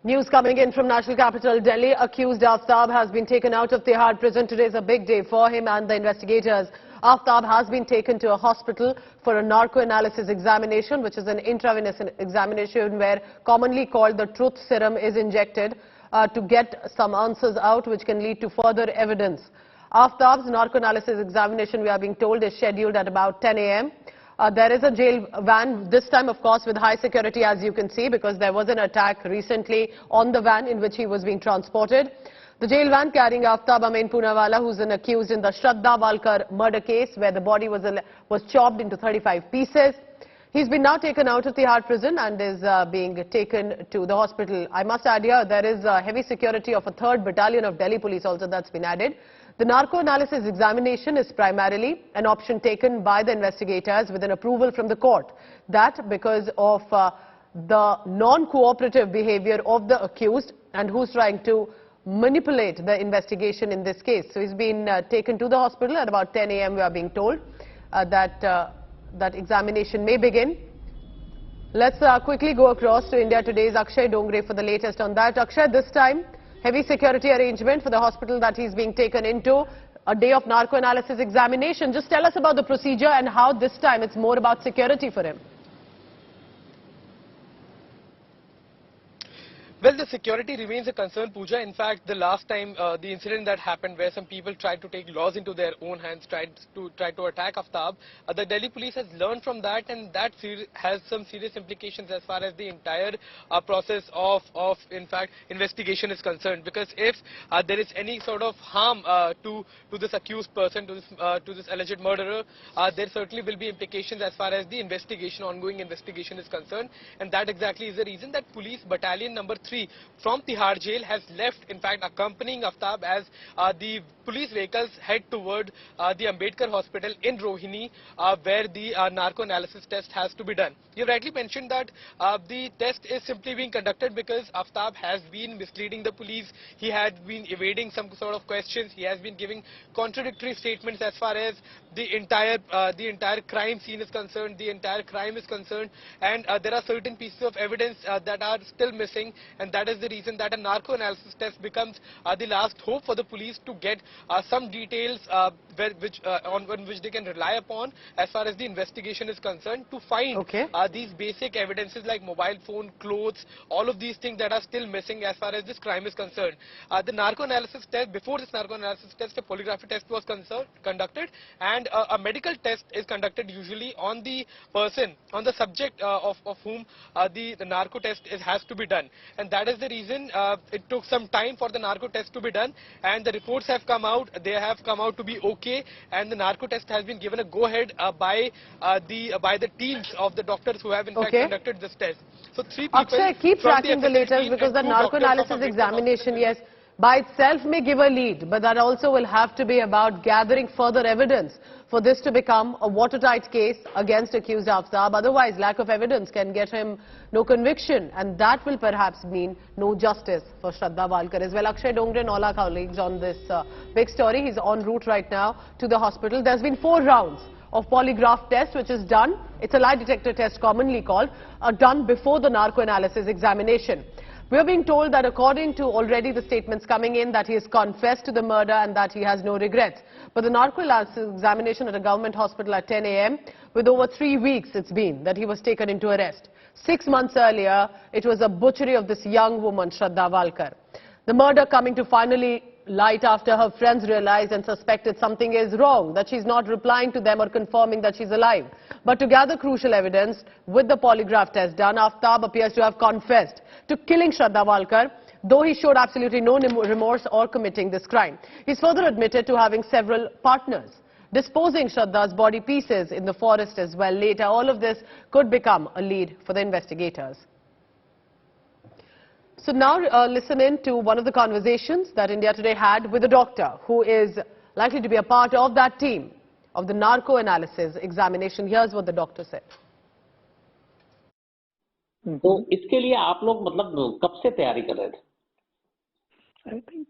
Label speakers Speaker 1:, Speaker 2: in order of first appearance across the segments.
Speaker 1: News coming in from national capital Delhi. Accused Aftab has been taken out of Tihar prison. Today is a big day for him and the investigators. Aftab has been taken to a hospital for a narco-analysis examination, which is an intravenous examination where commonly called the truth serum is injected to get some answers out which can lead to further evidence. Aftab's narco-analysis examination, we are being told, is scheduled at about 10 a.m. There is a jail van, this time of course with high security, as you can see, because there was an attack recently on the van in which he was being transported. The jail van carrying Aftab Amin Poonawalla, who's an accused in the Shraddha Walkar murder case where the body was chopped into 35 pieces. He's been now taken out of Tihar prison and is being taken to the hospital. I must add here, there is heavy security of a 3rd Battalion of Delhi Police also that's been added. The narco-analysis examination is primarily an option taken by the investigators with an approval from the court. That because of the non-cooperative behavior of the accused and who's trying to manipulate the investigation in this case. So he's been taken to the hospital at about 10 a.m. we are being told that examination may begin. Let's quickly go across to India Today's Akshay Dongre for the latest on that. Akshay, this time heavy security arrangement for the hospital that he's being taken into, a day of narco-analysis examination. Just tell us about the procedure and how this time it's more about security for him.
Speaker 2: Well, the security remains a concern, Pooja. In fact, the last time, the incident that happened where some people tried to take laws into their own hands, tried to attack Aftab, the Delhi police has learned from that, and that has some serious implications as far as the entire process of in fact, investigation is concerned. Because if there is any sort of harm to this accused person, to this alleged murderer, there certainly will be implications as far as the ongoing investigation is concerned, and that exactly is the reason that police battalion number 3 from Tihar jail has left, in fact, accompanying Aftab as the police vehicles head toward the Ambedkar Hospital in Rohini, where the narco-analysis test has to be done. You rightly mentioned that the test is simply being conducted because Aftab has been misleading the police. He had been evading some sort of questions. He has been giving contradictory statements as far as the entire crime scene is concerned, the entire crime is concerned, and there are certain pieces of evidence that are still missing. And that is the reason that a narco-analysis test becomes the last hope for the police to get some details on which they can rely upon as far as the investigation is concerned, to find these basic evidences like mobile phone, clothes, all of these things that are still missing as far as this crime is concerned. The narco-analysis test, before this narco-analysis test, a polygraphy test was conducted, and a medical test is conducted usually on the person, on the subject of whom the narco test has to be done. And that is the reason it took some time for the narco test to be done, and the reports have come out. They have come out to be okay, and the narco test has been given a go-ahead by the teams of the doctors who have in fact conducted this test. So 3 people.
Speaker 1: Akshay, keep tracking the latest, because the narco-analysis examination, yes, by itself may give a lead, but that also will have to be about gathering further evidence for this to become a watertight case against accused Aftab. Otherwise, lack of evidence can get him no conviction, and that will perhaps mean no justice for Shraddha Walkar as well. Akshay Dongre and all our colleagues on this big story. He's en route right now to the hospital. There's been 4 rounds of polygraph test which is done. It's a lie detector test commonly called, done before the narco-analysis examination. We are being told that according to already the statements coming in, that he has confessed to the murder and that he has no regrets. But the narco-analysis examination at a government hospital at 10 a.m. with over 3 weeks it's been that he was taken into arrest. 6 months earlier, it was a butchery of this young woman, Shraddha Walkar. The murder coming to finally light after her friends realized and suspected something is wrong, that she's not replying to them or confirming that she's alive. But to gather crucial evidence, with the polygraph test done, Aftab appears to have confessed to killing Shraddha Walkar, though he showed absolutely no remorse or committing this crime. He's further admitted to having several partners, disposing Shraddha's body pieces in the forest as well. Later, all of this could become a lead for the investigators. So now listen in to one of the conversations that India Today had with a doctor who is likely to be a part of that team of the narco-analysis examination. Here's what the doctor said.
Speaker 3: तो इसके लिए आप लोग मतलब कब से तैयारी कर रहे थे?
Speaker 4: I think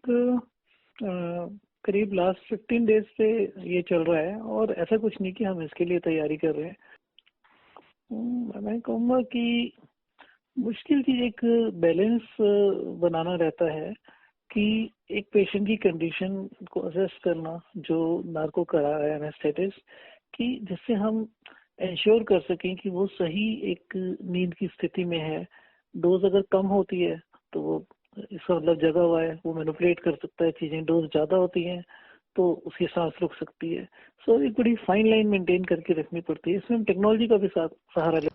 Speaker 4: करीब लास्ट 15 डेज से ये चल रहा है, और ऐसा कुछ नहीं कि हम इसके लिए तैयारी कर रहे हैं। मैं कहूँगा कि मुश्किल चीज एक बैलेंस बनाना रहता है कि एक पेशेंट की कंडीशन को असेस करना जो नार्को करा है एनेस्थेटिस, कि जिससे हम इंश्योर कर सकें कि वो सही एक नींद की स्थिति में है। डोज अगर कम होती है तो वो इसका मतलब जगा हुआ है, वो मैनिपुलेट कर सकता है चीजें। डोज ज्यादा होती है तो उसकी सांस रुक सकती है। सो एक बड़ी फाइन लाइन मेंटेन करके रखनी पड़ती है। इसमें हम टेक्नोलॉजी का भी सहारा ले